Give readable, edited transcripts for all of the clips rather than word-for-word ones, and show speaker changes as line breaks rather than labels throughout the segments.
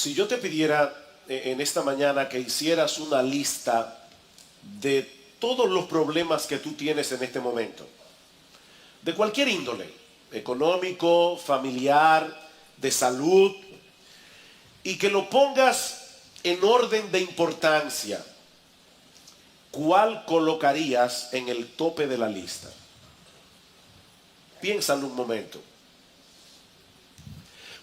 Si yo te pidiera en esta mañana que hicieras una lista de todos los problemas que tú tienes en este momento, de cualquier índole, económico, familiar, de salud, y que lo pongas en orden de importancia, ¿cuál colocarías en el tope de la lista? Piénsalo un momento.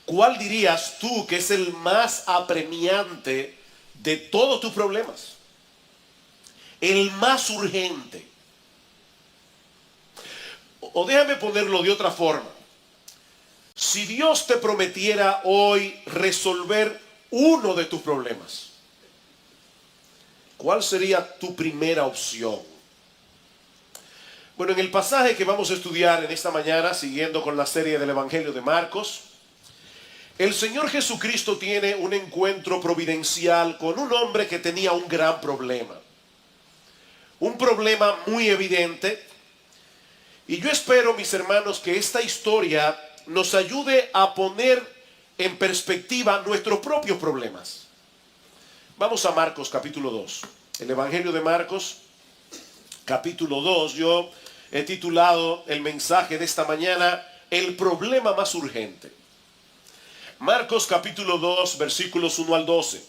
¿Cuál dirías tú que es el más apremiante de todos tus problemas? El más urgente. O déjame ponerlo de otra forma. Si Dios te prometiera hoy resolver uno de tus problemas, ¿cuál sería tu primera opción? Bueno, en el pasaje que vamos a estudiar en esta mañana, siguiendo con la serie del Evangelio de Marcos, el Señor Jesucristo tiene un encuentro providencial con un hombre que tenía un gran problema. Un problema muy evidente. Y yo espero, mis hermanos, que esta historia nos ayude a poner en perspectiva nuestros propios problemas. Vamos a Marcos capítulo 2. El Evangelio de Marcos capítulo 2. Yo he titulado el mensaje de esta mañana, El problema más urgente. Marcos capítulo 2, versículos 1 al 12.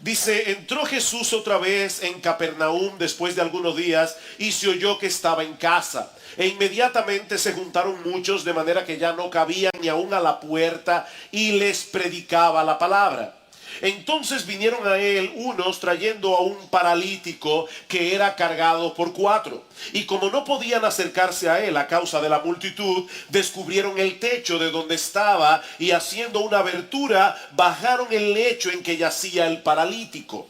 Dice, entró Jesús otra vez en Capernaum después de algunos días y se oyó que estaba en casa. E inmediatamente se juntaron muchos de manera que ya no cabían ni aún a la puerta y les predicaba la palabra. Entonces vinieron a él unos trayendo a un paralítico que era cargado por 4. Y como no podían acercarse a él a causa de la multitud, descubrieron el techo de donde estaba y haciendo una abertura, bajaron el lecho en que yacía el paralítico.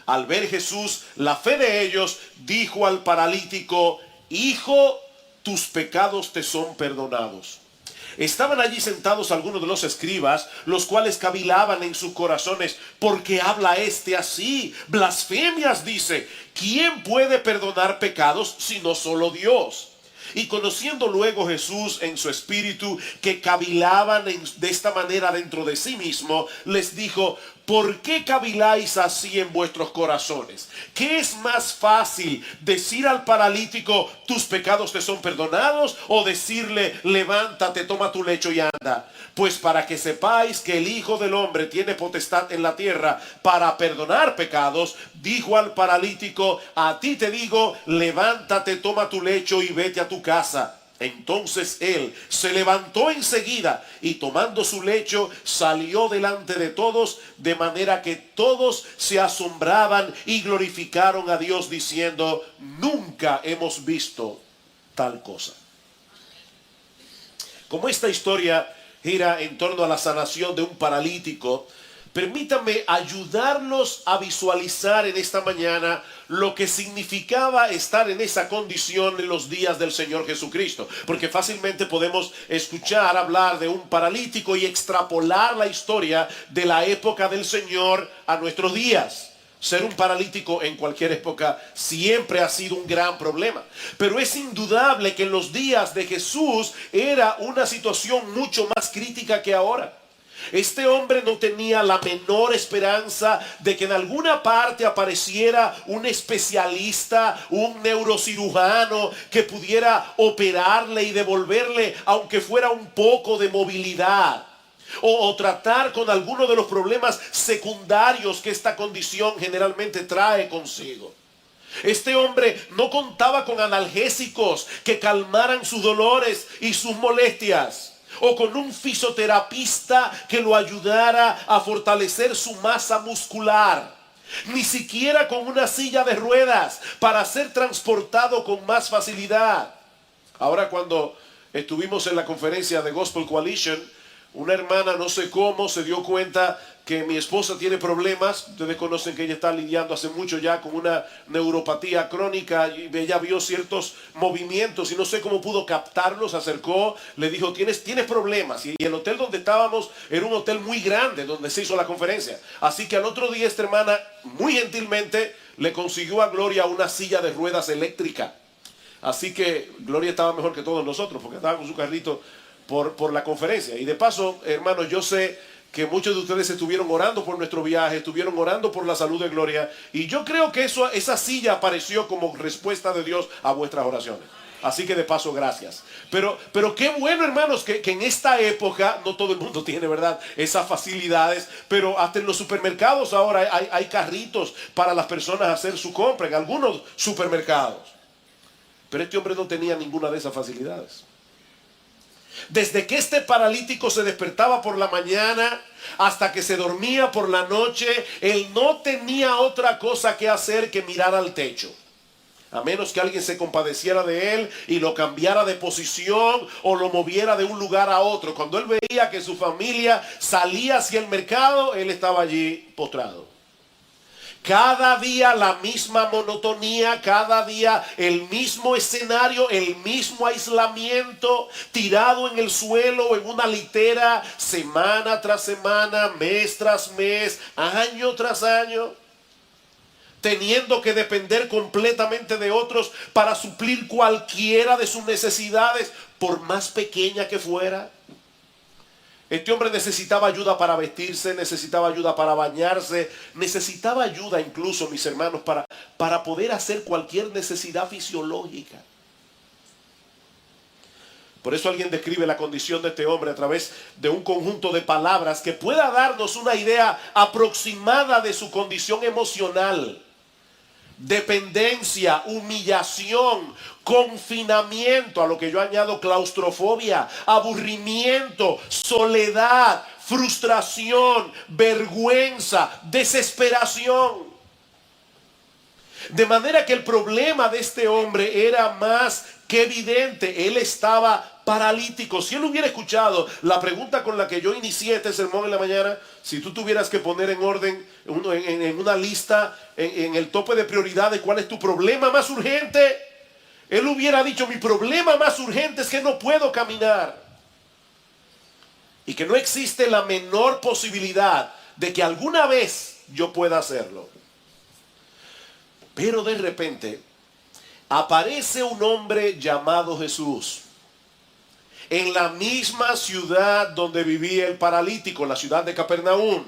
Al ver Jesús la fe de ellos, dijo al paralítico, hijo, tus pecados te son perdonados. Estaban allí sentados algunos de los escribas, los cuales cavilaban en sus corazones, ¿por qué habla este así? Blasfemias dice, ¿quién puede perdonar pecados sino solo Dios? Y conociendo luego Jesús en su espíritu que cavilaban de esta manera dentro de sí mismo, les dijo, ¿por qué caviláis así en vuestros corazones? ¿Qué es más fácil, decir al paralítico, tus pecados te son perdonados? O decirle, levántate, toma tu lecho y anda. Pues para que sepáis que el Hijo del Hombre tiene potestad en la tierra para perdonar pecados, dijo al paralítico, a ti te digo, levántate, toma tu lecho y vete a tu casa. Entonces él se levantó enseguida y tomando su lecho salió delante de todos, de manera que todos se asombraban y glorificaron a Dios diciendo, nunca hemos visto tal cosa. Como esta historia gira en torno a la sanación de un paralítico, permítanme ayudarlos a visualizar en esta mañana lo que significaba estar en esa condición en los días del Señor Jesucristo. Porque fácilmente podemos escuchar hablar de un paralítico y extrapolar la historia de la época del Señor a nuestros días. Ser un paralítico en cualquier época siempre ha sido un gran problema. Pero es indudable que en los días de Jesús era una situación mucho más crítica que ahora. Este hombre no tenía la menor esperanza de que en alguna parte apareciera un especialista, un neurocirujano que pudiera operarle y devolverle, aunque fuera un poco de movilidad, o tratar con alguno de los problemas secundarios que esta condición generalmente trae consigo. Este hombre no contaba con analgésicos que calmaran sus dolores y sus molestias, o con un fisioterapista que lo ayudara a fortalecer su masa muscular, ni siquiera con una silla de ruedas para ser transportado con más facilidad. Ahora, cuando estuvimos en la conferencia de Gospel Coalition, una hermana, no sé cómo, se dio cuenta que mi esposa tiene problemas. Ustedes conocen que ella está lidiando hace mucho ya con una neuropatía crónica y ella vio ciertos movimientos y no sé cómo pudo captarlos. Se acercó, le dijo, ¿tienes problemas? Y el hotel donde estábamos era un hotel muy grande donde se hizo la conferencia. Así que al otro día esta hermana muy gentilmente le consiguió a Gloria una silla de ruedas eléctrica. Así que Gloria estaba mejor que todos nosotros porque estaba con su carrito por la conferencia. Y de paso, hermanos, yo sé que muchos de ustedes estuvieron orando por nuestro viaje, estuvieron orando por la salud de Gloria, y yo creo que esa silla apareció como respuesta de Dios a vuestras oraciones. Así que de paso, gracias. Pero qué bueno, hermanos, que en esta época, no todo el mundo tiene, ¿verdad?, esas facilidades, pero hasta en los supermercados ahora hay carritos para las personas hacer su compra, en algunos supermercados. Pero este hombre no tenía ninguna de esas facilidades. Desde que este paralítico se despertaba por la mañana hasta que se dormía por la noche, él no tenía otra cosa que hacer que mirar al techo. A menos que alguien se compadeciera de él y lo cambiara de posición o lo moviera de un lugar a otro. Cuando él veía que su familia salía hacia el mercado, él estaba allí postrado. Cada día la misma monotonía, cada día el mismo escenario, el mismo aislamiento, tirado en el suelo o en una litera, semana tras semana, mes tras mes, año tras año, teniendo que depender completamente de otros para suplir cualquiera de sus necesidades, por más pequeña que fuera. Este hombre necesitaba ayuda para vestirse, necesitaba ayuda para bañarse, necesitaba ayuda incluso, mis hermanos, para poder hacer cualquier necesidad fisiológica. Por eso alguien describe la condición de este hombre a través de un conjunto de palabras que pueda darnos una idea aproximada de su condición emocional. Dependencia, humillación, confinamiento, a lo que yo añado claustrofobia, aburrimiento, soledad, frustración, vergüenza, desesperación. De manera que el problema de este hombre era más que evidente. Él estaba paralítico. Si él hubiera escuchado la pregunta con la que yo inicié este sermón en la mañana, si tú tuvieras que poner en orden, en una lista, en el tope de prioridad de cuál es tu problema más urgente, él hubiera dicho: mi problema más urgente es que no puedo caminar. Y que no existe la menor posibilidad de que alguna vez yo pueda hacerlo. Pero de repente aparece un hombre llamado Jesús en la misma ciudad donde vivía el paralítico, la ciudad de Capernaum,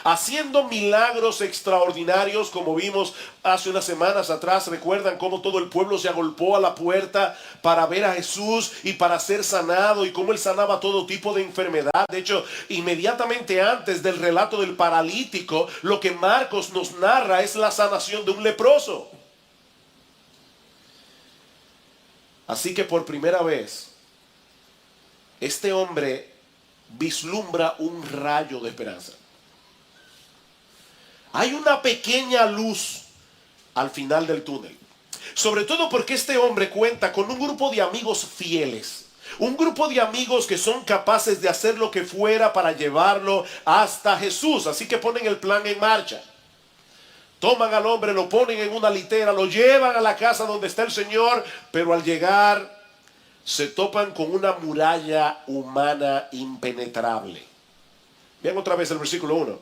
haciendo milagros extraordinarios, como vimos hace unas semanas atrás. Recuerdan cómo todo el pueblo se agolpó a la puerta para ver a Jesús y para ser sanado, y cómo él sanaba todo tipo de enfermedad. De hecho, inmediatamente antes del relato del paralítico, lo que Marcos nos narra es la sanación de un leproso. Así que por primera vez, este hombre vislumbra un rayo de esperanza. Hay una pequeña luz al final del túnel. Sobre todo porque este hombre cuenta con un grupo de amigos fieles. Un grupo de amigos que son capaces de hacer lo que fuera para llevarlo hasta Jesús. Así que ponen el plan en marcha. Toman al hombre, lo ponen en una litera, lo llevan a la casa donde está el Señor, pero al llegar se topan con una muralla humana impenetrable. Vean otra vez el versículo 1.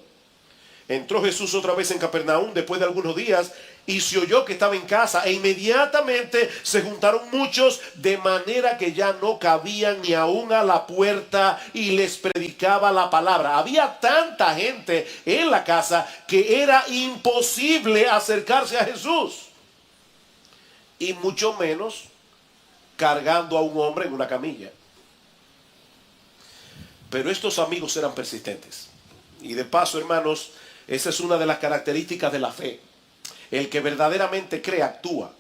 Entró Jesús otra vez en Capernaum después de algunos días y se oyó que estaba en casa, e inmediatamente se juntaron muchos, de manera que ya no cabían ni aún a la puerta, y les predicaba la palabra. Había tanta gente en la casa que era imposible acercarse a Jesús, y mucho menos cargando a un hombre en una camilla. Pero estos amigos eran persistentes. Y de paso, hermanos, esa es una de las características de la fe. El que verdaderamente cree, actúa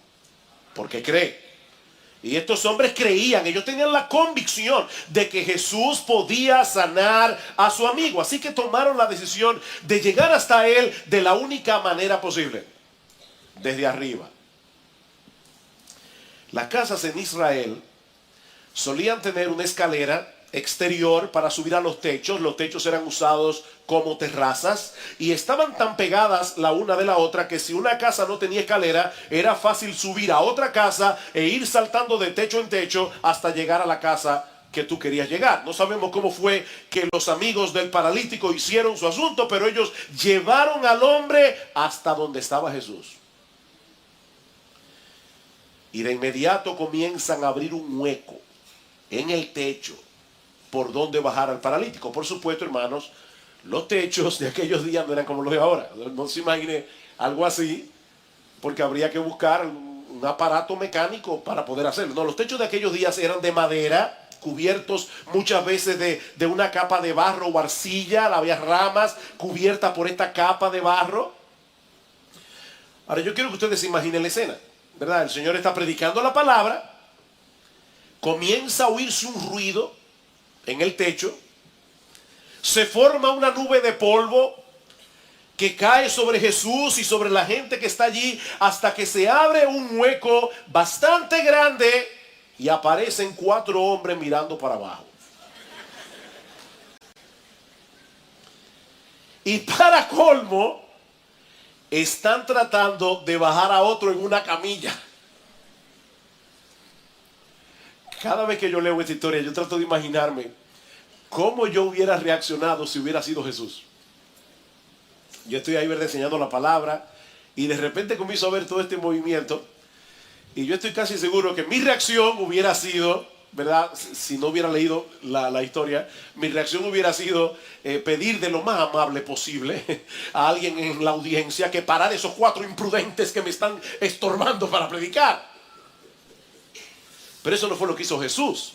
porque cree. Y estos hombres creían, ellos tenían la convicción de que Jesús podía sanar a su amigo. Así que tomaron la decisión de llegar hasta él de la única manera posible: desde arriba. Las casas en Israel solían tener una escalera exterior para subir a los techos. Los techos eran usados como terrazas y estaban tan pegadas la una de la otra que si una casa no tenía escalera, era fácil subir a otra casa e ir saltando de techo en techo hasta llegar a la casa que tú querías llegar. No sabemos cómo fue que los amigos del paralítico hicieron su asunto, pero ellos llevaron al hombre hasta donde estaba Jesús. Y de inmediato comienzan a abrir un hueco en el techo por donde bajar al paralítico. Por supuesto, hermanos, Los techos de aquellos días no eran como los de ahora. No se imagine algo así, porque habría que buscar un aparato mecánico para poder hacerlo. No, los techos de aquellos días eran de madera, cubiertos muchas veces de una capa de barro o arcilla. Había ramas cubiertas por esta capa de barro. Ahora yo quiero que ustedes se imaginen la escena, ¿verdad? El Señor está predicando la palabra, comienza a oírse un ruido en el techo, se forma una nube de polvo que cae sobre Jesús y sobre la gente que está allí, hasta que se abre un hueco bastante grande y aparecen 4 hombres mirando para abajo. Y para colmo, están tratando de bajar a otro en una camilla. Cada vez que yo leo esta historia, yo trato de imaginarme cómo yo hubiera reaccionado si hubiera sido Jesús. Yo estoy ahí, ¿verdad?, enseñando la palabra, y de repente comienzo a ver todo este movimiento, y yo estoy casi seguro que mi reacción hubiera sido, ¿verdad?, si no hubiera leído la historia, mi reacción hubiera sido pedir de lo más amable posible a alguien en la audiencia que parara esos 4 imprudentes que me están estorbando para predicar. Pero eso no fue lo que hizo Jesús.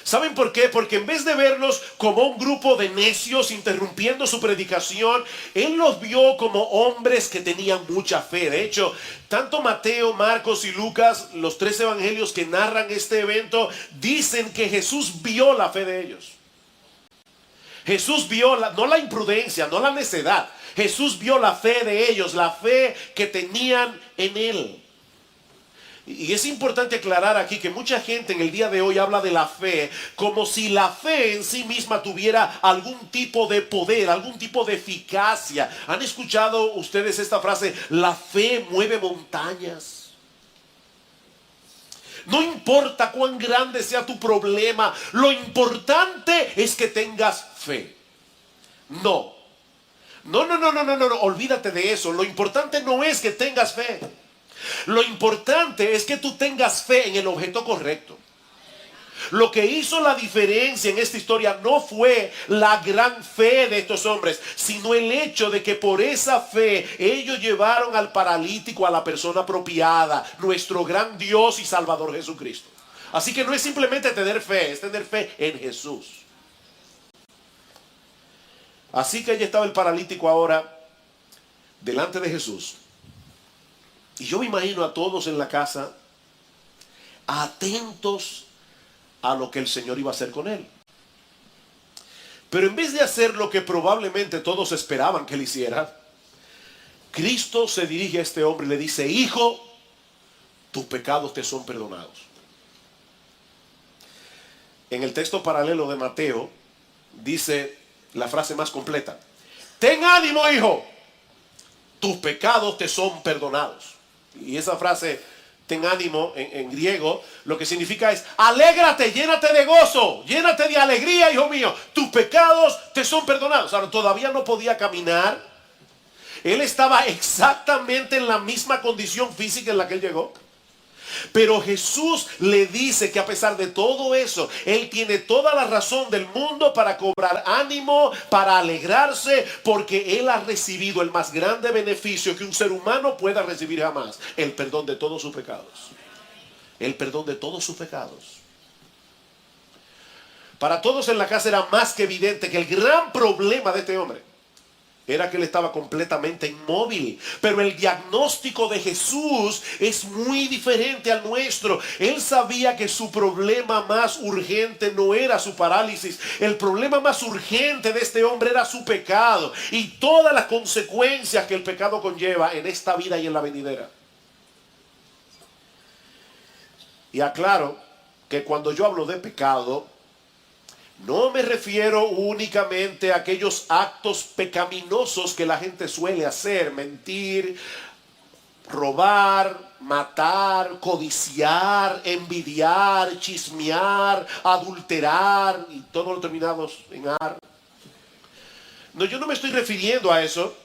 ¿Saben por qué? Porque en vez de verlos como un grupo de necios interrumpiendo su predicación, Él los vio como hombres que tenían mucha fe. De hecho, tanto Mateo, Marcos y Lucas, los 3 evangelios que narran este evento, dicen que Jesús vio la fe de ellos. Jesús vio, no la imprudencia, no la necedad. Jesús vio la fe de ellos, la fe que tenían en Él. Y es importante aclarar aquí que mucha gente en el día de hoy habla de la fe como si la fe en sí misma tuviera algún tipo de poder, algún tipo de eficacia. ¿Han escuchado ustedes esta frase? La fe mueve montañas. No importa cuán grande sea tu problema, lo importante es que tengas fe. No, olvídate de eso. Lo importante no es que tengas fe. Lo importante es que tú tengas fe en el objeto correcto. Lo que hizo la diferencia en esta historia no fue la gran fe de estos hombres, sino el hecho de que por esa fe ellos llevaron al paralítico a la persona apropiada, nuestro gran Dios y Salvador Jesucristo. Así que no es simplemente tener fe, es tener fe en Jesús. Así que allí estaba el paralítico ahora delante de Jesús. Y yo me imagino a todos en la casa atentos a lo que el Señor iba a hacer con él. Pero en vez de hacer lo que probablemente todos esperaban que él hiciera, Cristo se dirige a este hombre y le dice: hijo, tus pecados te son perdonados. En el texto paralelo de Mateo dice la frase más completa: ten ánimo, hijo, tus pecados te son perdonados. Y esa frase, ten ánimo, en griego, lo que significa es: alégrate, llénate de gozo, llénate de alegría, hijo mío, tus pecados te son perdonados. Ahora, todavía no podía caminar. Él estaba exactamente en la misma condición física en la que él llegó. Pero Jesús le dice que a pesar de todo eso, Él tiene toda la razón del mundo para cobrar ánimo, para alegrarse, porque Él ha recibido el más grande beneficio que un ser humano pueda recibir jamás: el perdón de todos sus pecados. El perdón de todos sus pecados. Para todos en la casa era más que evidente que el gran problema de este hombre era que él estaba completamente inmóvil. Pero el diagnóstico de Jesús es muy diferente al nuestro. Él sabía que su problema más urgente no era su parálisis. El problema más urgente de este hombre era su pecado y todas las consecuencias que el pecado conlleva en esta vida y en la venidera. Y aclaro que cuando yo hablo de pecado, no me refiero únicamente a aquellos actos pecaminosos que la gente suele hacer: mentir, robar, matar, codiciar, envidiar, chismear, adulterar y todo lo terminados en ar. No, yo no me estoy refiriendo a eso.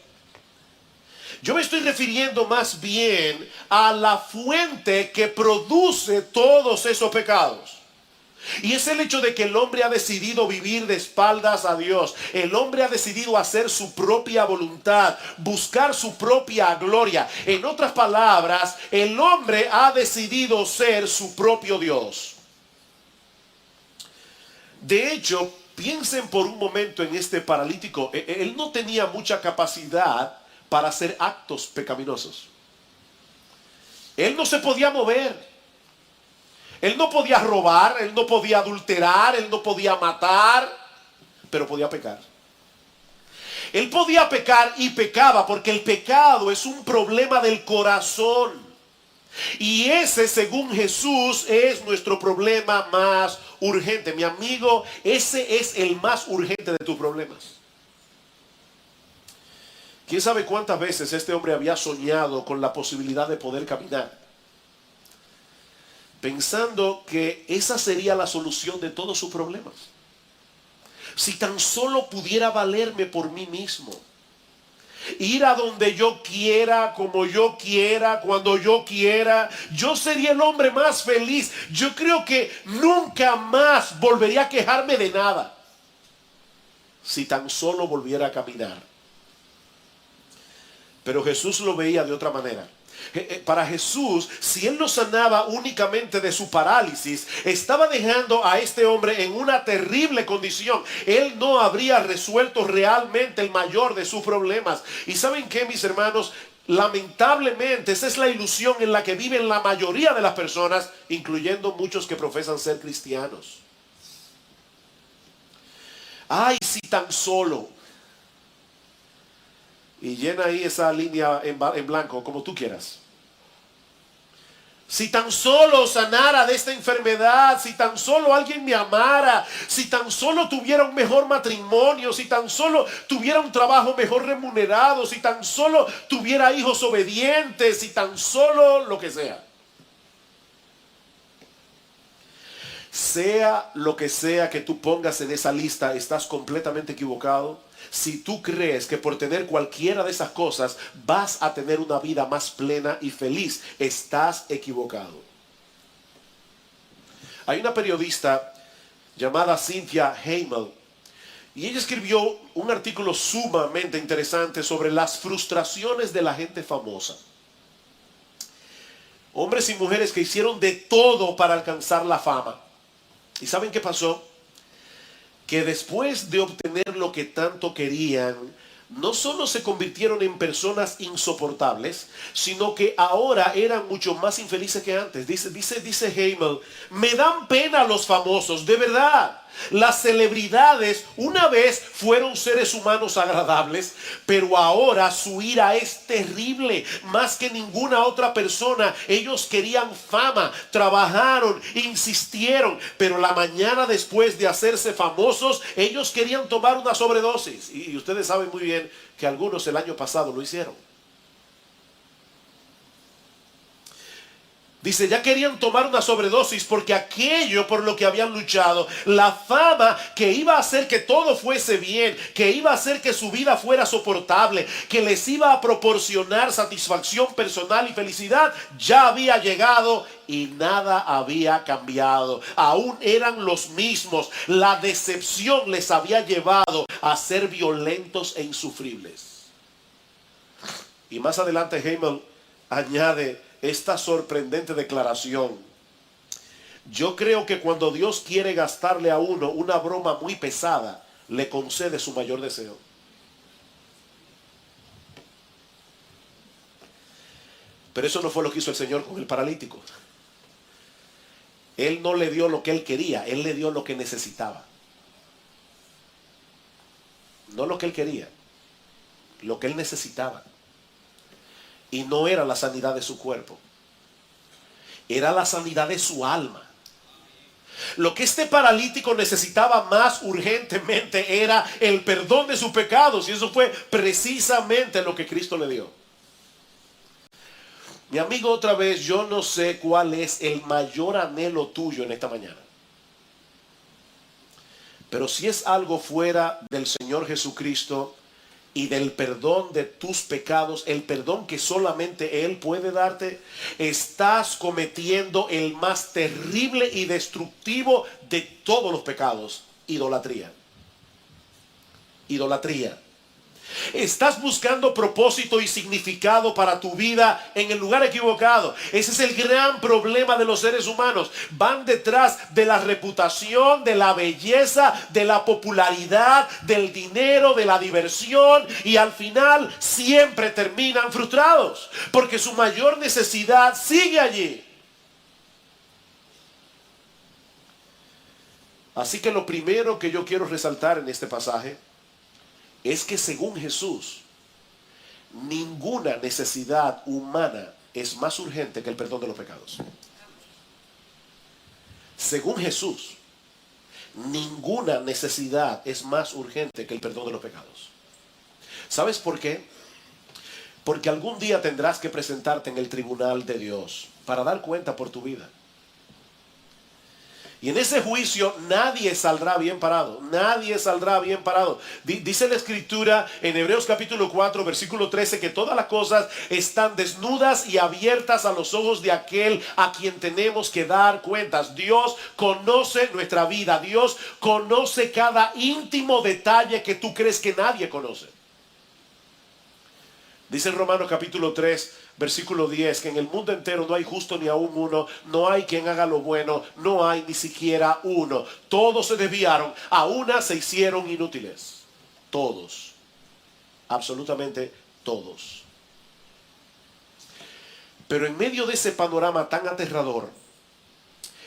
Yo me estoy refiriendo más bien a la fuente que produce todos esos pecados. Y es el hecho de que el hombre ha decidido vivir de espaldas a Dios. El hombre ha decidido hacer su propia voluntad, buscar su propia gloria. En otras palabras, el hombre ha decidido ser su propio Dios. De hecho, piensen por un momento en este paralítico. Él no tenía mucha capacidad para hacer actos pecaminosos. Él no se podía mover. Él no podía robar, él no podía adulterar, él no podía matar, pero podía pecar. Él podía pecar y pecaba porque el pecado es un problema del corazón. Y ese, según Jesús, es nuestro problema más urgente. Mi amigo, ese es el más urgente de tus problemas. ¿Quién sabe cuántas veces este hombre había soñado con la posibilidad de poder caminar? Pensando que esa sería la solución de todos sus problemas. Si tan solo pudiera valerme por mí mismo. Ir a donde yo quiera, como yo quiera, cuando yo quiera. Yo sería el hombre más feliz. Yo creo que nunca más volvería a quejarme de nada. Si tan solo volviera a caminar. Pero Jesús lo veía de otra manera. Para Jesús, si él lo sanaba únicamente de su parálisis, estaba dejando a este hombre en una terrible condición. Él no habría resuelto realmente el mayor de sus problemas. Y ¿saben qué, mis hermanos? Lamentablemente, esa es la ilusión en la que viven la mayoría de las personas, incluyendo muchos que profesan ser cristianos. Ay, si tan solo. Y llena ahí esa línea en blanco, como tú quieras. Si tan solo sanara de esta enfermedad, si tan solo alguien me amara, si tan solo tuviera un mejor matrimonio, si tan solo tuviera un trabajo mejor remunerado, si tan solo tuviera hijos obedientes, si tan solo lo que sea. Sea lo que sea que tú pongas en esa lista, estás completamente equivocado. Si tú crees que por tener cualquiera de esas cosas vas a tener una vida más plena y feliz, estás equivocado. Hay una periodista llamada Cynthia Hamel y ella escribió un artículo sumamente interesante sobre las frustraciones de la gente famosa. Hombres y mujeres que hicieron de todo para alcanzar la fama. ¿Y saben qué pasó? Que después de obtener lo que tanto querían, no solo se convirtieron en personas insoportables, sino que ahora eran mucho más infelices que antes. Dice Hamel, me dan pena los famosos, de verdad. Las celebridades una vez fueron seres humanos agradables, pero ahora su ira es terrible, más que ninguna otra persona. Ellos querían fama, trabajaron, insistieron, pero la mañana después de hacerse famosos, ellos querían tomar una sobredosis. Y ustedes saben muy bien que algunos el año pasado lo hicieron. Dice, ya querían tomar una sobredosis porque aquello por lo que habían luchado, la fama que iba a hacer que todo fuese bien, que iba a hacer que su vida fuera soportable, que les iba a proporcionar satisfacción personal y felicidad, ya había llegado y nada había cambiado. Aún eran los mismos. La decepción les había llevado a ser violentos e insufribles. Y más adelante Hamel añade esta sorprendente declaración. Yo creo que cuando Dios quiere gastarle a uno una broma muy pesada, le concede su mayor deseo. Pero eso no fue lo que hizo el Señor con el paralítico. Él no le dio lo que él quería, él le dio lo que necesitaba. No lo que él quería, lo que él necesitaba. Y no era la sanidad de su cuerpo, era la sanidad de su alma. Lo que este paralítico necesitaba más urgentemente era el perdón de sus pecados, y eso fue precisamente lo que Cristo le dio. Mi amigo, otra vez, yo no sé cuál es el mayor anhelo tuyo en esta mañana, pero si es algo fuera del Señor Jesucristo, y del perdón de tus pecados, el perdón que solamente Él puede darte, estás cometiendo el más terrible y destructivo de todos los pecados: idolatría. Idolatría. Estás buscando propósito y significado para tu vida en el lugar equivocado. Ese es el gran problema de los seres humanos. Van detrás de la reputación, de la belleza, de la popularidad, del dinero, de la diversión, y al final siempre terminan frustrados porque su mayor necesidad sigue allí. Así que lo primero que yo quiero resaltar en este pasaje es que según Jesús, ninguna necesidad humana es más urgente que el perdón de los pecados. Según Jesús, ninguna necesidad es más urgente que el perdón de los pecados. ¿Sabes por qué? Porque algún día tendrás que presentarte en el tribunal de Dios para dar cuenta por tu vida. Y en ese juicio nadie saldrá bien parado. Nadie saldrá bien parado. Dice la Escritura en Hebreos capítulo 4, versículo 13, que todas las cosas están desnudas y abiertas a los ojos de aquel a quien tenemos que dar cuentas. Dios conoce nuestra vida. Dios conoce cada íntimo detalle que tú crees que nadie conoce. Dice en Romanos capítulo 3, versículo 10, que en el mundo entero no hay justo ni aún uno, no hay quien haga lo bueno, no hay ni siquiera uno. Todos se desviaron, a una se hicieron inútiles. Todos, absolutamente todos. Pero en medio de ese panorama tan aterrador,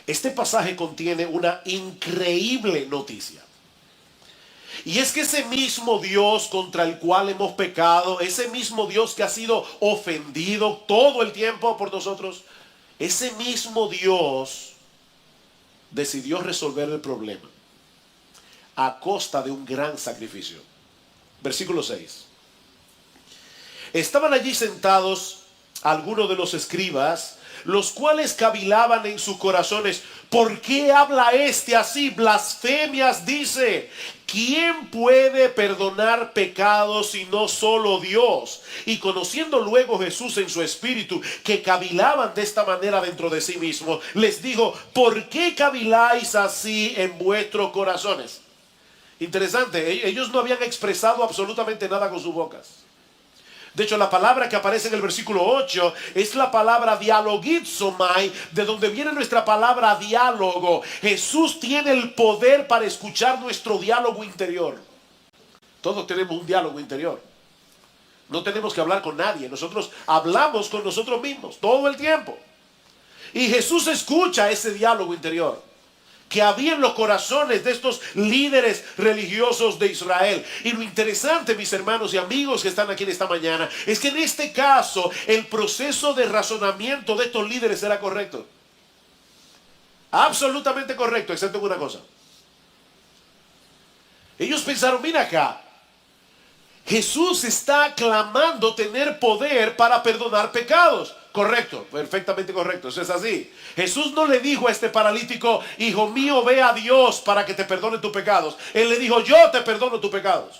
este pasaje contiene una increíble noticia. Y es que ese mismo Dios contra el cual hemos pecado, ese mismo Dios que ha sido ofendido todo el tiempo por nosotros, ese mismo Dios decidió resolver el problema a costa de un gran sacrificio. Versículo 6. Estaban allí sentados algunos de los escribas, los cuales cavilaban en sus corazones: ¿por qué habla este así? Blasfemias dice. ¿Quién puede perdonar pecados sino solo Dios? Y conociendo luego Jesús en su espíritu que cavilaban de esta manera dentro de sí mismo, les dijo: ¿por qué caviláis así en vuestros corazones? Interesante, ellos no habían expresado absolutamente nada con sus bocas. De hecho, la palabra que aparece en el versículo 8 es la palabra dialogizomai, de donde viene nuestra palabra diálogo. Jesús tiene el poder para escuchar nuestro diálogo interior. Todos tenemos un diálogo interior. No tenemos que hablar con nadie. Nosotros hablamos con nosotros mismos todo el tiempo. Y Jesús escucha ese diálogo interior que había en los corazones de estos líderes religiosos de Israel. Y lo interesante, mis hermanos y amigos que están aquí en esta mañana, es que en este caso el proceso de razonamiento de estos líderes era correcto. Absolutamente correcto, excepto en una cosa. Ellos pensaron: mira acá, Jesús está clamando tener poder para perdonar pecados. Correcto, perfectamente correcto, eso es así. Jesús no le dijo a este paralítico: hijo mío, ve a Dios para que te perdone tus pecados. Él le dijo: yo te perdono tus pecados.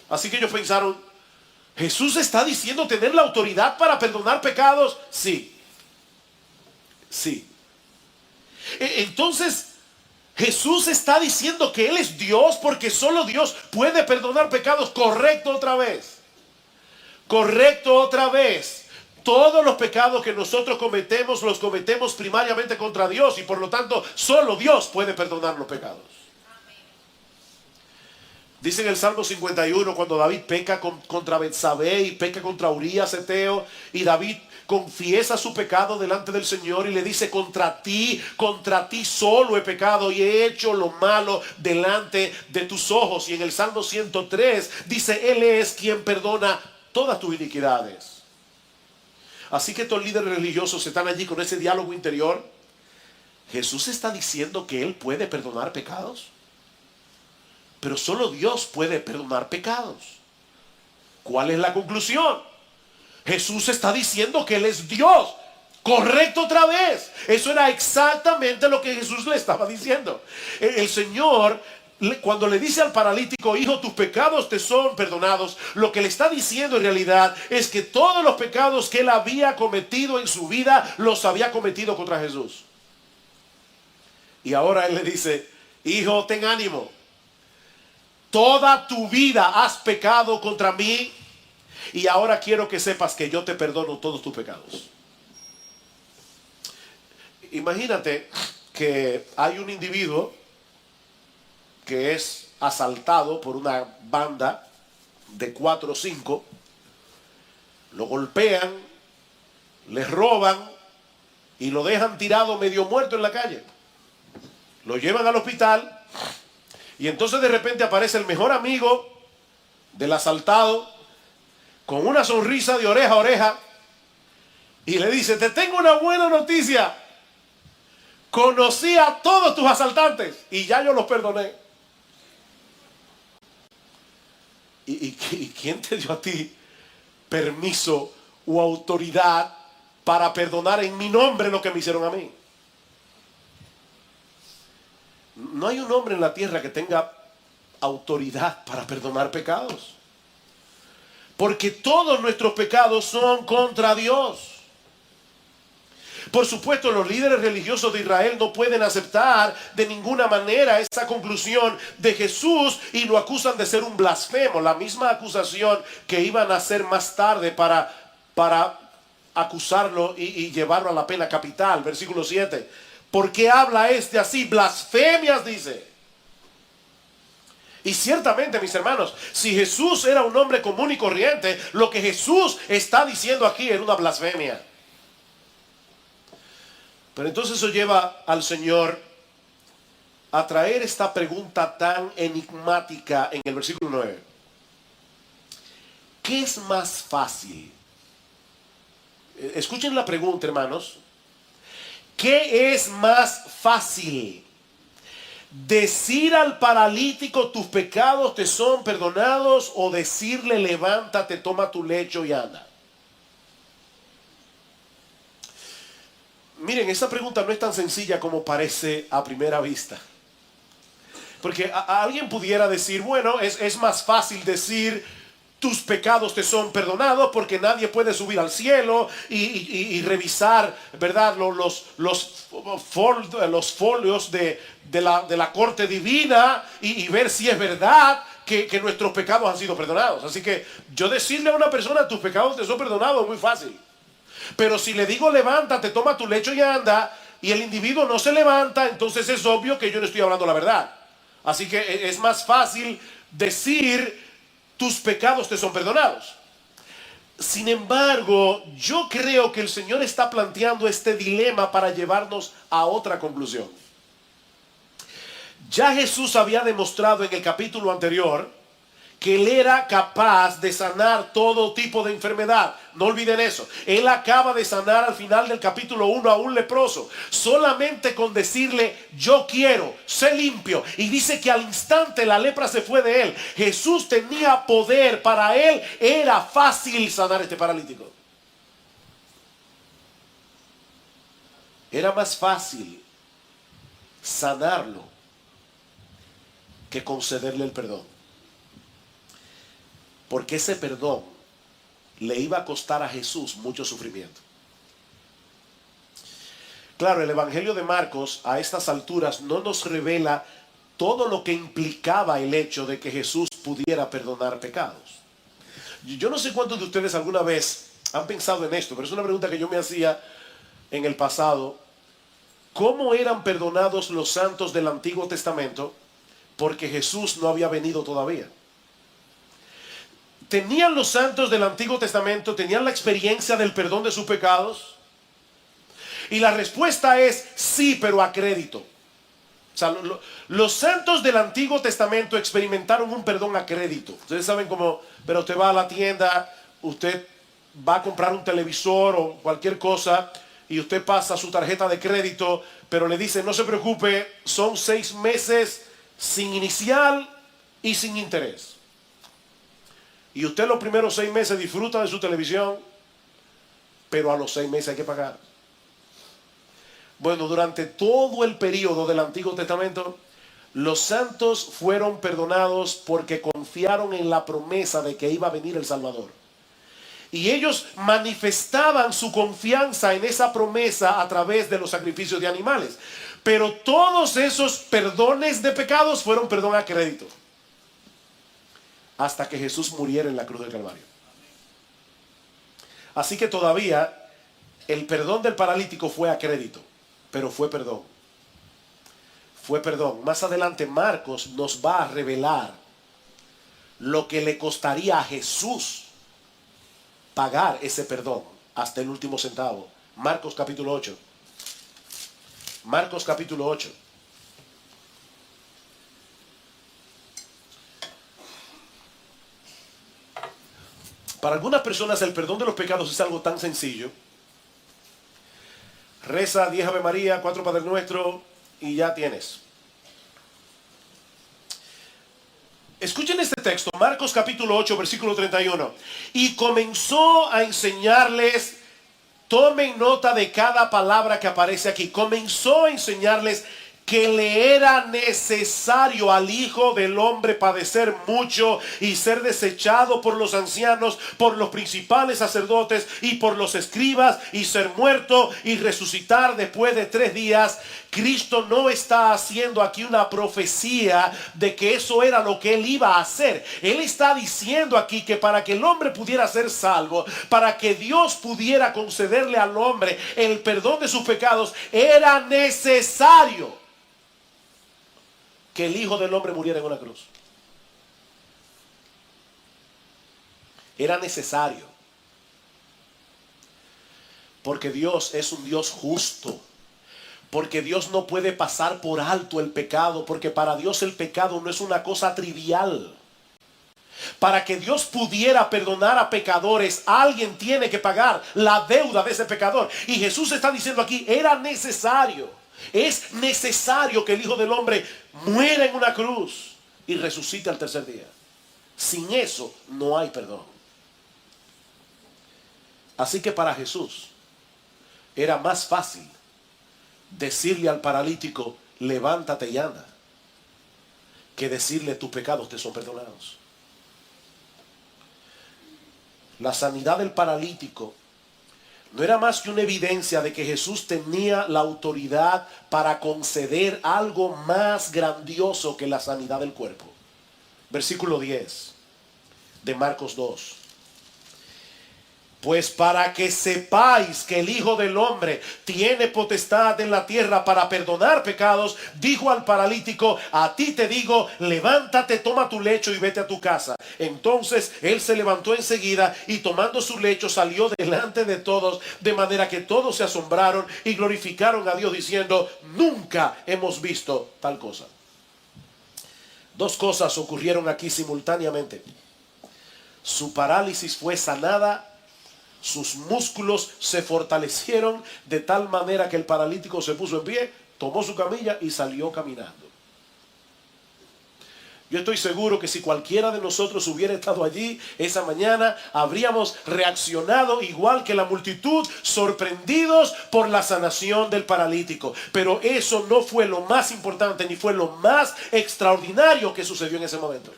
Así que ellos pensaron: ¿Jesús está diciendo tener la autoridad para perdonar pecados? Sí. Sí. Entonces, Jesús está diciendo que Él es Dios porque solo Dios puede perdonar pecados. Correcto otra vez. Correcto otra vez. Todos los pecados que nosotros cometemos, los cometemos primariamente contra Dios, y por lo tanto solo Dios puede perdonar los pecados. Dice en el Salmo 51, cuando David peca contra Betsabé y peca contra Urías Eteo, y David confiesa su pecado delante del Señor y le dice: contra ti solo he pecado y he hecho lo malo delante de tus ojos. Y en el Salmo 103 dice: Él es quien perdona todas tus iniquidades. Así que estos líderes religiosos están allí con ese diálogo interior. Jesús está diciendo que Él puede perdonar pecados, pero solo Dios puede perdonar pecados. ¿Cuál es la conclusión? Jesús está diciendo que Él es Dios. Correcto otra vez. Eso era exactamente lo que Jesús le estaba diciendo. El Señor Cuando le dice al paralítico, hijo, tus pecados te son perdonados, lo que le está diciendo en realidad es que todos los pecados que él había cometido en su vida, los había cometido contra Jesús. Y ahora él le dice, hijo, ten ánimo. Toda tu vida has pecado contra mí y ahora quiero que sepas que yo te perdono todos tus pecados. Imagínate que hay un individuo que es asaltado por una banda de 4 o 5, lo golpean, le roban y lo dejan tirado medio muerto en la calle. Lo llevan al hospital y entonces de repente aparece el mejor amigo del asaltado con una sonrisa de oreja a oreja y le dice, te tengo una buena noticia, conocí a todos tus asaltantes y ya yo los perdoné. ¿Y quién te dio a ti permiso o autoridad para perdonar en mi nombre lo que me hicieron a mí? No hay un hombre en la tierra que tenga autoridad para perdonar pecados. Porque todos nuestros pecados son contra Dios. Por supuesto, los líderes religiosos de Israel no pueden aceptar de ninguna manera esa conclusión de Jesús y lo acusan de ser un blasfemo. La misma acusación que iban a hacer más tarde para acusarlo y llevarlo a la pena capital. Versículo 7. ¿Por qué habla este así? Blasfemias, dice. Y ciertamente, mis hermanos, si Jesús era un hombre común y corriente, lo que Jesús está diciendo aquí era una blasfemia. Pero entonces eso lleva al Señor a traer esta pregunta tan enigmática en el versículo 9. ¿Qué es más fácil? Escuchen la pregunta, hermanos. ¿Qué es más fácil? ¿Decir al paralítico tus pecados te son perdonados o decirle levántate, toma tu lecho y anda? Miren, esa pregunta no es tan sencilla como parece a primera vista. Porque alguien pudiera decir, bueno, es más fácil decir tus pecados te son perdonados porque nadie puede subir al cielo y revisar, ¿verdad? Los folios de la corte divina y ver si es verdad que nuestros pecados han sido perdonados. Así que yo decirle a una persona tus pecados te son perdonados es muy fácil. Pero si le digo levántate, toma tu lecho y anda, y el individuo no se levanta, entonces es obvio que yo no estoy hablando la verdad. Así que es más fácil decir tus pecados te son perdonados. Sin embargo, yo creo que el Señor está planteando este dilema para llevarnos a otra conclusión. Ya Jesús había demostrado en el capítulo anterior que Él era capaz de sanar todo tipo de enfermedad. No olviden eso. Él acaba de sanar al final del capítulo 1 a un leproso. Solamente con decirle, yo quiero, sé limpio. Y dice que al instante la lepra se fue de él. Jesús tenía poder. Para él era fácil sanar a este paralítico. Era más fácil sanarlo que concederle el perdón. Porque ese perdón le iba a costar a Jesús mucho sufrimiento. Claro, el Evangelio de Marcos a estas alturas no nos revela todo lo que implicaba el hecho de que Jesús pudiera perdonar pecados. Yo no sé cuántos de ustedes alguna vez han pensado en esto, pero es una pregunta que yo me hacía en el pasado. ¿Cómo eran perdonados los santos del Antiguo Testamento? Porque Jesús no había venido todavía. ¿Tenían los santos del Antiguo Testamento, tenían la experiencia del perdón de sus pecados? Y la respuesta es sí, pero a crédito. O sea, los santos del Antiguo Testamento experimentaron un perdón a crédito. Ustedes saben cómo, pero usted va a la tienda, usted va a comprar un televisor o cualquier cosa y usted pasa su tarjeta de crédito, pero le dice, no se preocupe, son 6 meses sin inicial y sin interés. Y usted los primeros 6 meses disfruta de su televisión, pero a los 6 meses hay que pagar. Bueno, durante todo el periodo del Antiguo Testamento, Los santos fueron perdonados porque confiaron en la promesa de que iba a venir el Salvador. Y ellos manifestaban su confianza en esa promesa a través de los sacrificios de animales. Pero todos esos perdones de pecados fueron perdón a crédito. Hasta que Jesús muriera en la cruz del Calvario. Así que todavía el perdón del paralítico fue a crédito. Pero fue perdón. Fue perdón. Más adelante Marcos nos va a revelar lo que le costaría a Jesús pagar ese perdón hasta el último centavo. Marcos capítulo 8. Marcos capítulo 8. Para algunas personas el perdón de los pecados es algo tan sencillo. Reza 10 Ave María, 4 Padre Nuestro y ya tienes. Escuchen este texto, Marcos capítulo 8, versículo 31. Y comenzó a enseñarles, tomen nota de cada palabra que aparece aquí. Comenzó a enseñarles que le era necesario al Hijo del Hombre padecer mucho y ser desechado por los ancianos, por los principales sacerdotes y por los escribas, y ser muerto y resucitar después de 3 días. Cristo no está haciendo aquí una profecía de que eso era lo que él iba a hacer. Él está diciendo aquí que para que el hombre pudiera ser salvo, para que Dios pudiera concederle al hombre el perdón de sus pecados, era necesario que el Hijo del Hombre muriera en una cruz. Era necesario. Porque Dios es un Dios justo. Porque Dios no puede pasar por alto el pecado. Porque para Dios el pecado no es una cosa trivial. Para que Dios pudiera perdonar a pecadores, alguien tiene que pagar la deuda de ese pecador. Y Jesús está diciendo aquí, era necesario. Es necesario que el Hijo del Hombre muera en una cruz y resucite al tercer día. Sin eso no hay perdón. Así que para Jesús era más fácil decirle al paralítico, levántate y anda, que decirle, tus pecados te son perdonados. La sanidad del paralítico no era más que una evidencia de que Jesús tenía la autoridad para conceder algo más grandioso que la sanidad del cuerpo. Versículo 10 de Marcos 2. Pues para que sepáis que el Hijo del Hombre tiene potestad en la tierra para perdonar pecados, dijo al paralítico, a ti te digo, levántate, toma tu lecho y vete a tu casa. Entonces él se levantó enseguida y tomando su lecho salió delante de todos, de manera que todos se asombraron y glorificaron a Dios diciendo, nunca hemos visto tal cosa. Dos cosas ocurrieron aquí simultáneamente. Su parálisis fue sanada. Sus músculos se fortalecieron de tal manera que el paralítico se puso en pie, tomó su camilla y salió caminando. Yo estoy seguro que si cualquiera de nosotros hubiera estado allí esa mañana, habríamos reaccionado igual que la multitud, sorprendidos por la sanación del paralítico. Pero eso no fue lo más importante ni fue lo más extraordinario que sucedió en ese momento.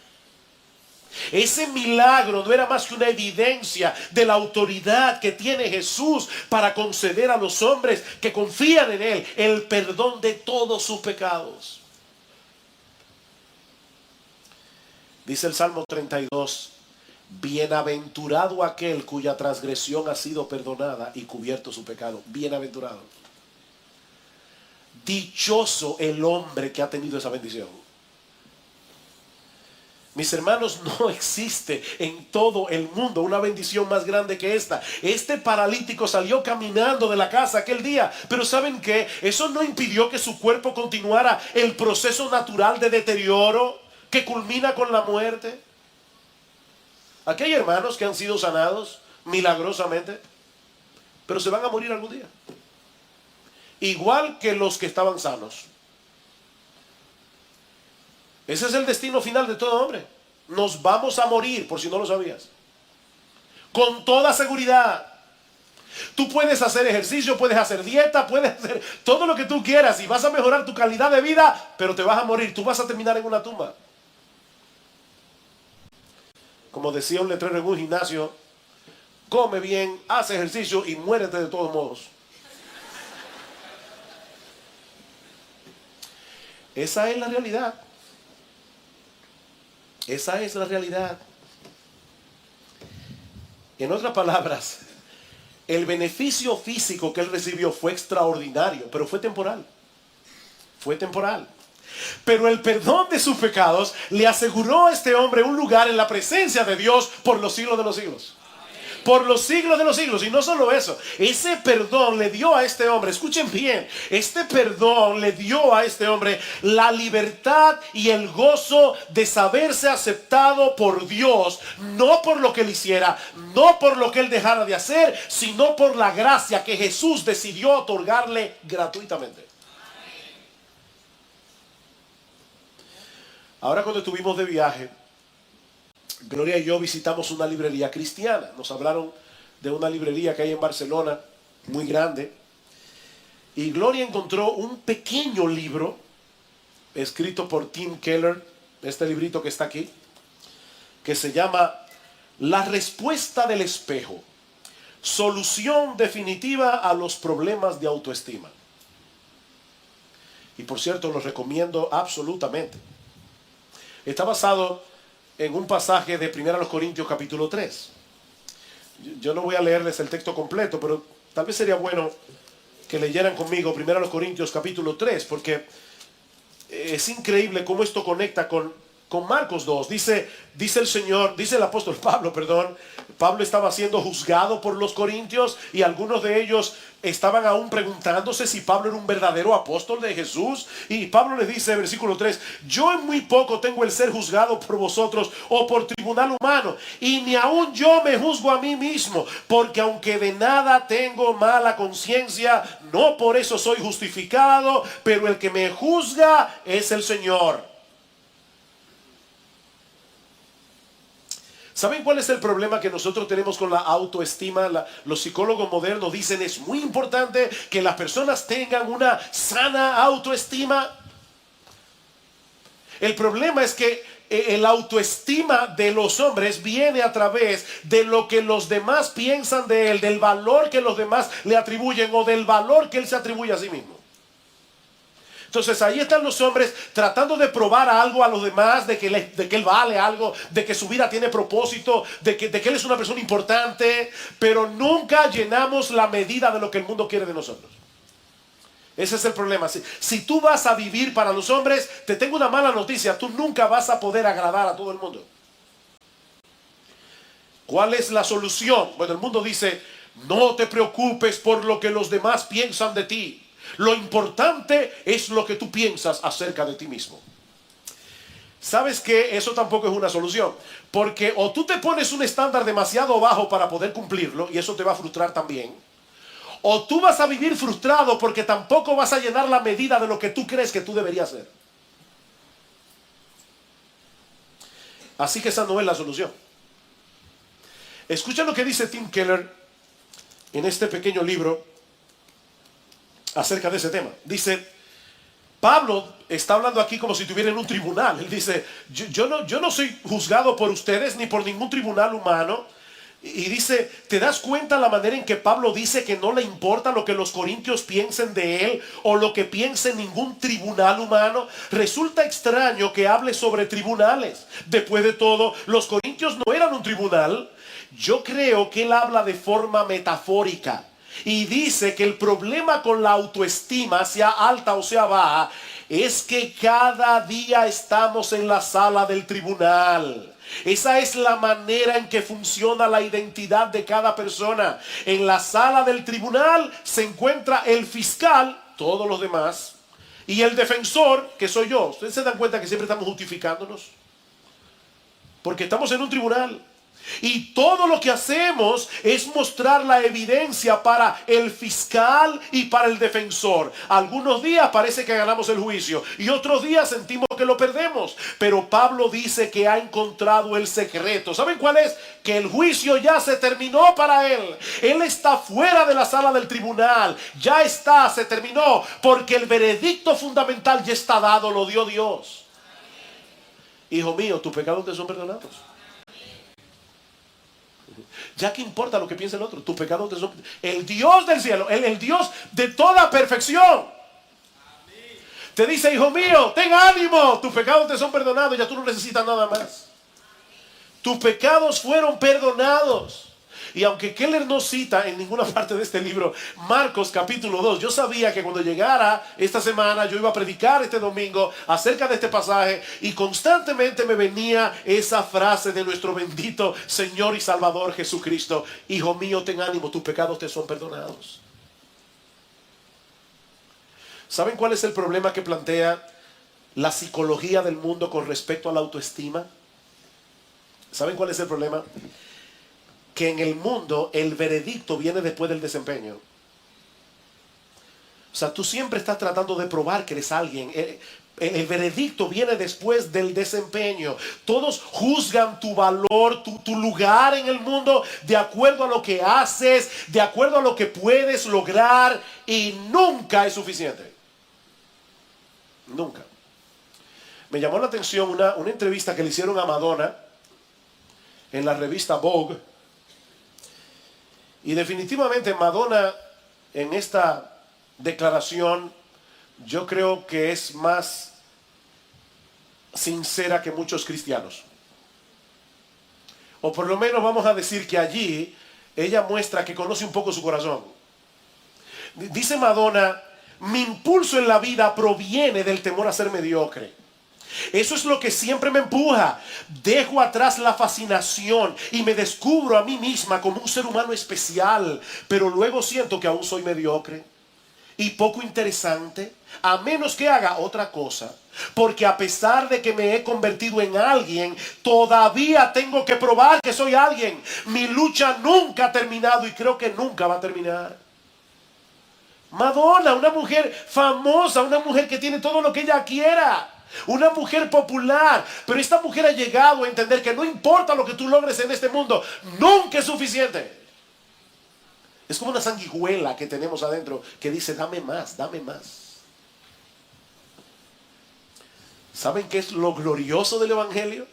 Ese milagro no era más que una evidencia de la autoridad que tiene Jesús para conceder a los hombres que confían en Él el perdón de todos sus pecados. Dice el Salmo 32, bienaventurado aquel cuya transgresión ha sido perdonada y cubierto su pecado. Bienaventurado. Dichoso el hombre que ha tenido esa bendición. Mis hermanos, no existe en todo el mundo una bendición más grande que esta. Este paralítico salió caminando de la casa aquel día, pero ¿saben qué? Eso no impidió que su cuerpo continuara el proceso natural de deterioro que culmina con la muerte. Aquí hay hermanos que han sido sanados milagrosamente, pero se van a morir algún día. Igual que los que estaban sanos. Ese es el destino final de todo hombre. Nos vamos a morir, por si no lo sabías. Con toda seguridad. Tú puedes hacer ejercicio, puedes hacer dieta, puedes hacer todo lo que tú quieras y vas a mejorar tu calidad de vida, pero te vas a morir, tú vas a terminar en una tumba. Como decía un letrero en un gimnasio, come bien, haz ejercicio y muérete de todos modos. Esa es la realidad. Esa es la realidad. En otras palabras, el beneficio físico que él recibió fue extraordinario, pero fue temporal. Fue temporal. Pero el perdón de sus pecados le aseguró a este hombre un lugar en la presencia de Dios por los siglos de los siglos. Por los siglos de los siglos. Y no solo eso, ese perdón le dio a este hombre, escuchen bien, este perdón le dio a este hombre la libertad y el gozo de saberse aceptado por Dios, no por lo que él hiciera, no por lo que él dejara de hacer, sino por la gracia que Jesús decidió otorgarle gratuitamente. Ahora, cuando estuvimos de viaje, Gloria y yo visitamos una librería cristiana. Nos hablaron de una librería que hay en Barcelona, muy grande. Y Gloria encontró un pequeño libro escrito por Tim Keller, este librito que está aquí, que se llama La respuesta del espejo, solución definitiva a los problemas de autoestima. Y por cierto, lo recomiendo absolutamente. Está basado en un pasaje de 1 Corintios capítulo 3. Yo no voy a leerles el texto completo, pero tal vez sería bueno que leyeran conmigo 1 Corintios capítulo 3, porque es increíble cómo esto conecta con Marcos 2. Dice el Señor, dice el apóstol Pablo, Pablo estaba siendo juzgado por los corintios y algunos de ellos estaban aún preguntándose si Pablo era un verdadero apóstol de Jesús. Y Pablo les dice, versículo 3, yo en muy poco tengo el ser juzgado por vosotros o por tribunal humano, y ni aún yo me juzgo a mí mismo, porque aunque de nada tengo mala conciencia, no por eso soy justificado, pero el que me juzga es el Señor. ¿Saben cuál es el problema que nosotros tenemos con la autoestima? Los psicólogos modernos dicen es muy importante que las personas tengan una sana autoestima. El problema es que el autoestima de los hombres viene a través de lo que los demás piensan de él, del valor que los demás le atribuyen o del valor que él se atribuye a sí mismo. Entonces ahí están los hombres tratando de probar algo a los demás, de que él vale algo, de que su vida tiene propósito, de que él es una persona importante, pero nunca llenamos la medida de lo que el mundo quiere de nosotros. Ese es el problema. Si tú vas a vivir para los hombres, te tengo una mala noticia, tú nunca vas a poder agradar a todo el mundo. ¿Cuál es la solución? Bueno, el mundo dice, no te preocupes por lo que los demás piensan de ti. Lo importante es lo que tú piensas acerca de ti mismo. ¿Sabes qué? Eso tampoco es una solución. Porque o tú te pones un estándar demasiado bajo para poder cumplirlo, y eso te va a frustrar también. O tú vas a vivir frustrado porque tampoco vas a llenar la medida de lo que tú crees que tú deberías ser. Así que esa no es la solución. Escucha lo que dice Tim Keller en este pequeño libro acerca de ese tema. Dice, Pablo está hablando aquí como si estuviera en un tribunal. Él dice, yo no soy juzgado por ustedes ni por ningún tribunal humano. Y dice, ¿te das cuenta la manera en que Pablo dice que no le importa lo que los corintios piensen de él o lo que piense ningún tribunal humano? Resulta extraño que hable sobre tribunales. Después de todo, los corintios no eran un tribunal. Yo creo que él habla de forma metafórica. Y dice que el problema con la autoestima, sea alta o sea baja, es que cada día estamos en la sala del tribunal. Esa es la manera en que funciona la identidad de cada persona. En la sala del tribunal se encuentra el fiscal, todos los demás, y el defensor, que soy yo. ¿Ustedes se dan cuenta que siempre estamos justificándonos? Porque estamos en un tribunal. Y todo lo que hacemos es mostrar la evidencia para el fiscal y para el defensor. Algunos días parece que ganamos el juicio y otros días sentimos que lo perdemos. Pero Pablo dice que ha encontrado el secreto. ¿Saben cuál es? Que el juicio ya se terminó para él. Él está fuera de la sala del tribunal. Ya está, se terminó. Porque el veredicto fundamental ya está dado, lo dio Dios. Hijo mío, tus pecados te son perdonados. Ya que importa lo que piensa el otro, tus pecados te son... El Dios del cielo, el Dios de toda perfección, te dice, hijo mío, ten ánimo, tus pecados te son perdonados, ya tú no necesitas nada más. Tus pecados fueron perdonados. Y aunque Keller no cita en ninguna parte de este libro Marcos capítulo 2, yo sabía que cuando llegara esta semana yo iba a predicar este domingo acerca de este pasaje, y constantemente me venía esa frase de nuestro bendito Señor y Salvador Jesucristo: hijo mío, ten ánimo, tus pecados te son perdonados. ¿Saben cuál es el problema que plantea la psicología del mundo con respecto a la autoestima? ¿Saben cuál es el problema? Que en el mundo el veredicto viene después del desempeño. O sea, tú siempre estás tratando de probar que eres alguien. El veredicto viene después del desempeño. Todos juzgan tu valor, tu lugar en el mundo de acuerdo a lo que haces, de acuerdo a lo que puedes lograr, y nunca es suficiente. Nunca. Me llamó la atención una entrevista que le hicieron a Madonna en la revista Vogue. Y definitivamente Madonna en esta declaración yo creo que es más sincera que muchos cristianos. O por lo menos vamos a decir que allí ella muestra que conoce un poco su corazón. Dice Madonna: mi impulso en la vida proviene del temor a ser mediocre. Eso es lo que siempre me empuja. Dejo atrás la fascinación y me descubro a mí misma como un ser humano especial, pero luego siento que aún soy mediocre y poco interesante, a menos que haga otra cosa. Porque a pesar de que me he convertido en alguien, todavía tengo que probar que soy alguien. Mi lucha nunca ha terminado y creo que nunca va a terminar. Madonna, una mujer famosa, una mujer que tiene todo lo que ella quiera, una mujer popular, pero esta mujer ha llegado a entender que no importa lo que tú logres en este mundo, nunca es suficiente. Es como una sanguijuela que tenemos adentro que dice: dame más, dame más. ¿Saben qué es lo glorioso del Evangelio?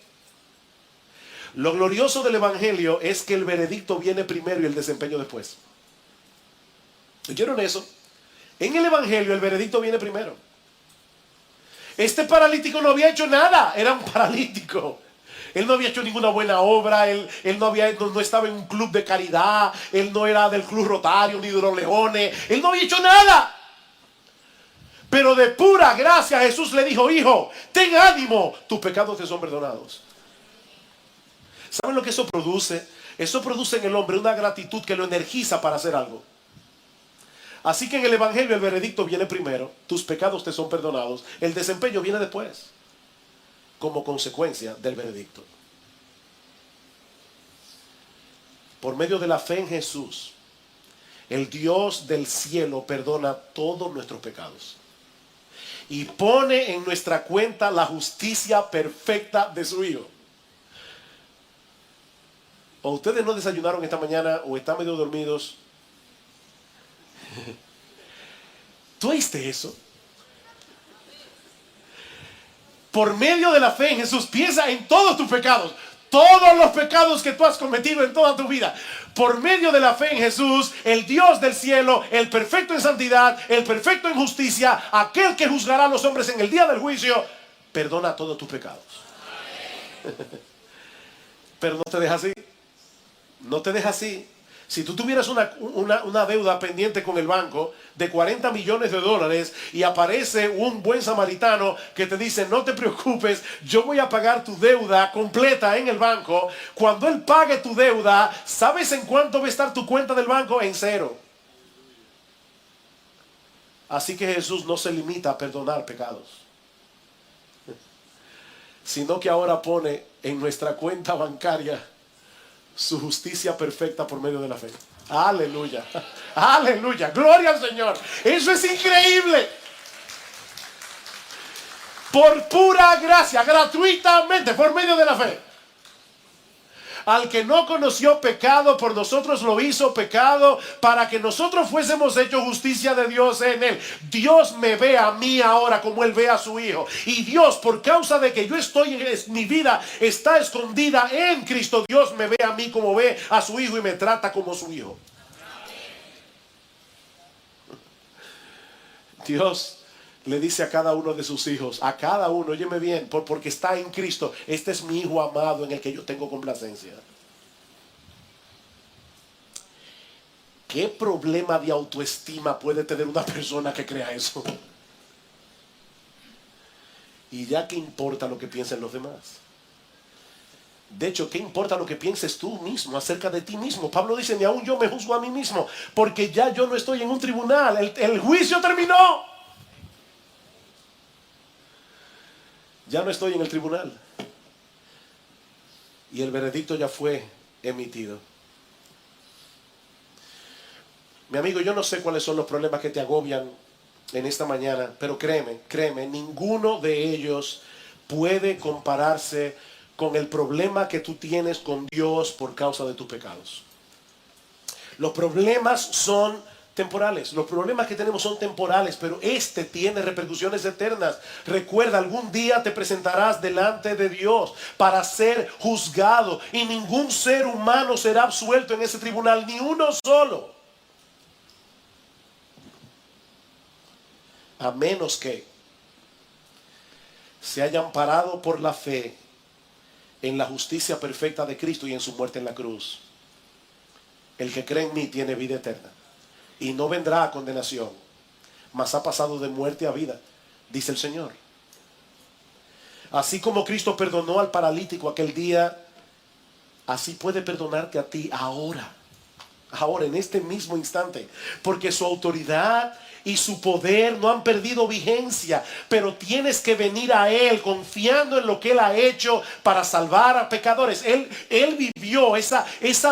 Lo glorioso del Evangelio es que el veredicto viene primero y el desempeño después. ¿Oyeron eso? En el Evangelio el veredicto viene primero. Este paralítico no había hecho nada, era un paralítico. Él no había hecho ninguna buena obra, él no estaba en un club de caridad, él no era del Club Rotario ni de los Leones, él no había hecho nada. Pero de pura gracia Jesús le dijo: hijo, ten ánimo, tus pecados te son perdonados. ¿Saben lo que eso produce? Eso produce en el hombre una gratitud que lo energiza para hacer algo. Así que en el Evangelio el veredicto viene primero, tus pecados te son perdonados, el desempeño viene después, como consecuencia del veredicto. Por medio de la fe en Jesús, el Dios del cielo perdona todos nuestros pecados y pone en nuestra cuenta la justicia perfecta de su Hijo. O ustedes no desayunaron esta mañana o están medio dormidos. ¿Tú oíste eso? Por medio de la fe en Jesús, piensa en todos tus pecados, todos los pecados que tú has cometido en toda tu vida. Por medio de la fe en Jesús, el Dios del cielo, el perfecto en santidad, el perfecto en justicia, aquel que juzgará a los hombres en el día del juicio, perdona todos tus pecados. Pero no te deja así. No te deja así. Si tú tuvieras una deuda pendiente con el banco de $40 millones y aparece un buen samaritano que te dice: no te preocupes, yo voy a pagar tu deuda completa en el banco. Cuando él pague tu deuda, ¿sabes en cuánto va a estar tu cuenta del banco? En cero. Así que Jesús no se limita a perdonar pecados, sino que ahora pone en nuestra cuenta bancaria su justicia perfecta por medio de la fe. Aleluya, aleluya, gloria al Señor. Eso es increíble. Por pura gracia, gratuitamente, por medio de la fe. Al que no conoció pecado, por nosotros lo hizo pecado, para que nosotros fuésemos hechos justicia de Dios en él. Dios me ve a mí ahora como él ve a su Hijo. Y Dios, por causa de que yo estoy, mi vida está escondida en Cristo, Dios me ve a mí como ve a su Hijo y me trata como su Hijo. Dios le dice a cada uno de sus hijos, a cada uno, óyeme bien, porque está en Cristo, este es mi Hijo amado en el que yo tengo complacencia. ¿Qué problema de autoestima puede tener una persona que crea eso? Y ya qué importa lo que piensen los demás. De hecho, ¿qué importa lo que pienses tú mismo acerca de ti mismo? Pablo dice, ni aún yo me juzgo a mí mismo, porque ya yo no estoy en un tribunal, el juicio terminó. Ya no estoy en el tribunal. Y el veredicto ya fue emitido. Mi amigo, yo no sé cuáles son los problemas que te agobian en esta mañana, pero créeme, ninguno de ellos puede compararse con el problema que tú tienes con Dios por causa de tus pecados. Los problemas son temporales. Los problemas que tenemos son temporales, pero este tiene repercusiones eternas. Recuerda, algún día te presentarás delante de Dios para ser juzgado, y ningún ser humano será absuelto en ese tribunal, ni uno solo. A menos que se hayan parado por la fe en la justicia perfecta de Cristo y en su muerte en la cruz. El que cree en mí tiene vida eterna y no vendrá a condenación, mas ha pasado de muerte a vida, dice el Señor. Así como Cristo perdonó al paralítico aquel día, así puede perdonarte a ti ahora, en este mismo instante, porque su autoridad y su poder no han perdido vigencia, pero tienes que venir a Él confiando en lo que Él ha hecho para salvar a pecadores. Él vivió esa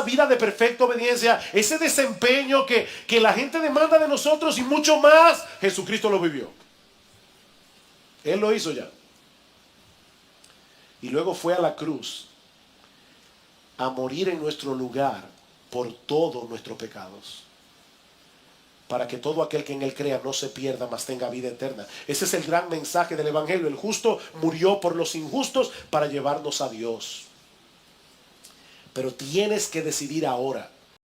vida de perfecta obediencia, ese desempeño que la gente demanda de nosotros y mucho más. Jesucristo lo vivió. Él lo hizo ya. Y luego fue a la cruz a morir en nuestro lugar por todos nuestros pecados, para que todo aquel que en Él crea no se pierda, mas tenga vida eterna. Ese es el gran mensaje del Evangelio. El justo murió por los injustos para llevarnos a Dios. Pero tienes que decidir ahora